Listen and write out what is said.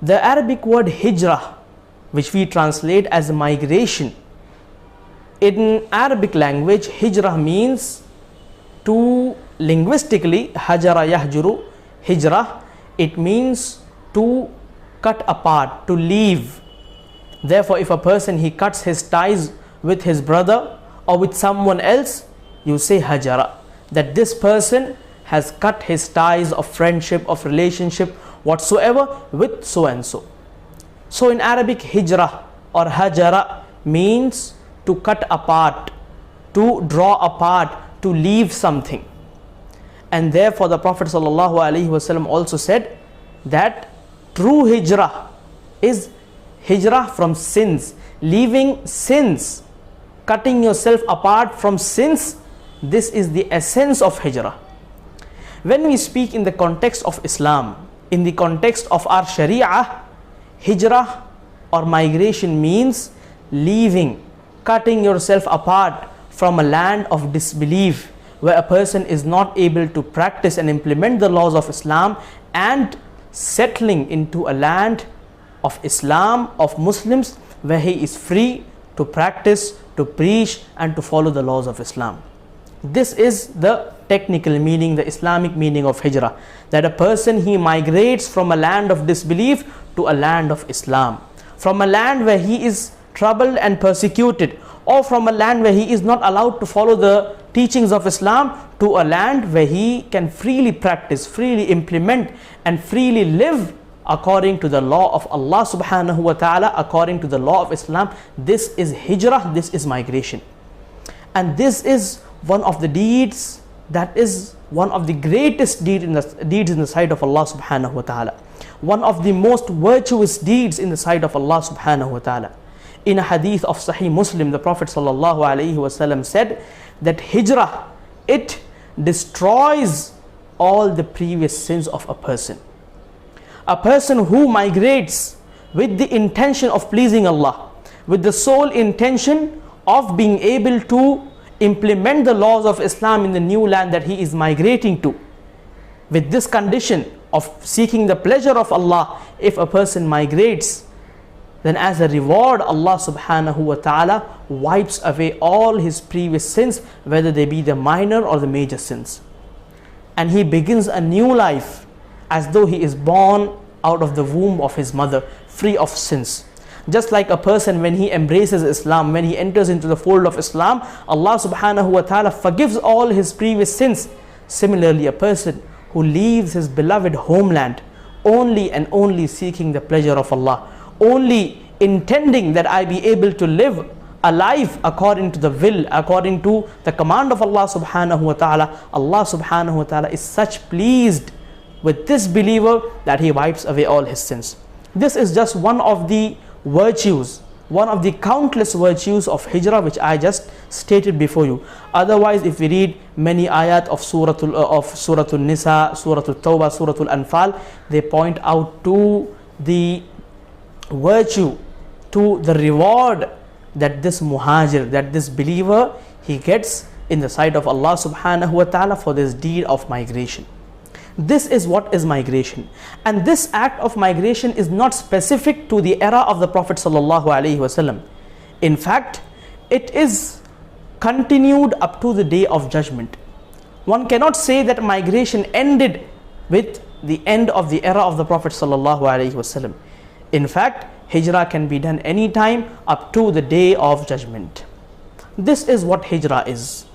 The Arabic word hijrah, which we translate as migration, in Arabic language, hijrah means to, linguistically, hajara yahjuru, hijrah, it means to cut apart, to leave. Therefore, if a person, he cuts his ties with his brother or with someone else, you say hajara, that this person has cut his ties of friendship, of relationship, whatsoever with so and so. So in Arabic, hijrah or hajara means to cut apart, to draw apart, to leave something. And therefore the Prophet ﷺ also said that true hijrah is hijrah from sins, leaving sins, cutting yourself apart from sins. This is the essence of hijrah. When we speak in the context of Islam, in the context of our Sharia, hijrah or migration means leaving, cutting yourself apart from a land of disbelief, where a person is not able to practice and implement the laws of Islam, and settling into a land of Islam, of Muslims, where he is free to practice, to preach, and to follow the laws of Islam. This is the technical meaning, the Islamic meaning of hijrah, that a person, he migrates from a land of disbelief to a land of Islam, from a land where he is troubled and persecuted, or from a land where he is not allowed to follow the teachings of Islam, to a land where he can freely practice, freely implement, and freely live according to the law of Allah subhanahu wa ta'ala, according to the law of Islam. This is hijrah, this is migration. And this is one of the deeds, that is one of the greatest deeds in the sight of Allah subhanahu wa ta'ala, one of the most virtuous deeds in the sight of Allah subhanahu wa ta'ala. In a hadith of Sahih Muslim, the Prophet sallallahu alaihi wasallam said that hijrah, it destroys all the previous sins of a person. A person who migrates with the intention of pleasing Allah, with the sole intention of being able to implement the laws of Islam in the new land that he is migrating to, with this condition of seeking the pleasure of Allah, if a person migrates, then as a reward, Allah subhanahu wa ta'ala wipes away all his previous sins, whether they be the minor or the major sins. And he begins a new life as though he is born out of the womb of his mother, free of sins. Just like a person, when he embraces Islam, when he enters into the fold of Islam, Allah subhanahu wa ta'ala forgives all his previous sins. Similarly, a person who leaves his beloved homeland only and only seeking the pleasure of Allah, only intending that I be able to live a life according to the will, according to the command of Allah subhanahu wa ta'ala, Allah subhanahu wa ta'ala is such pleased with this believer that he wipes away all his sins. This is just one of the virtues, one of the countless virtues of hijrah, which I just stated before you. Otherwise, if we read many ayat of Suratul Nisa, Suratul Tawbah, Suratul Anfal, they point out to the virtue, to the reward that this muhajir, that this believer, he gets in the sight of Allah subhanahu wa ta'ala for this deed of migration. This is what is migration. And this act of migration is not specific to the era of the Prophet sallallahu alaihi wasallam. In fact, it is continued up to the day of judgment. One cannot say that migration ended with the end of the era of the Prophet sallallahu alaihi wasallam. In fact, hijrah can be done anytime up to the day of judgment. This is what hijrah is.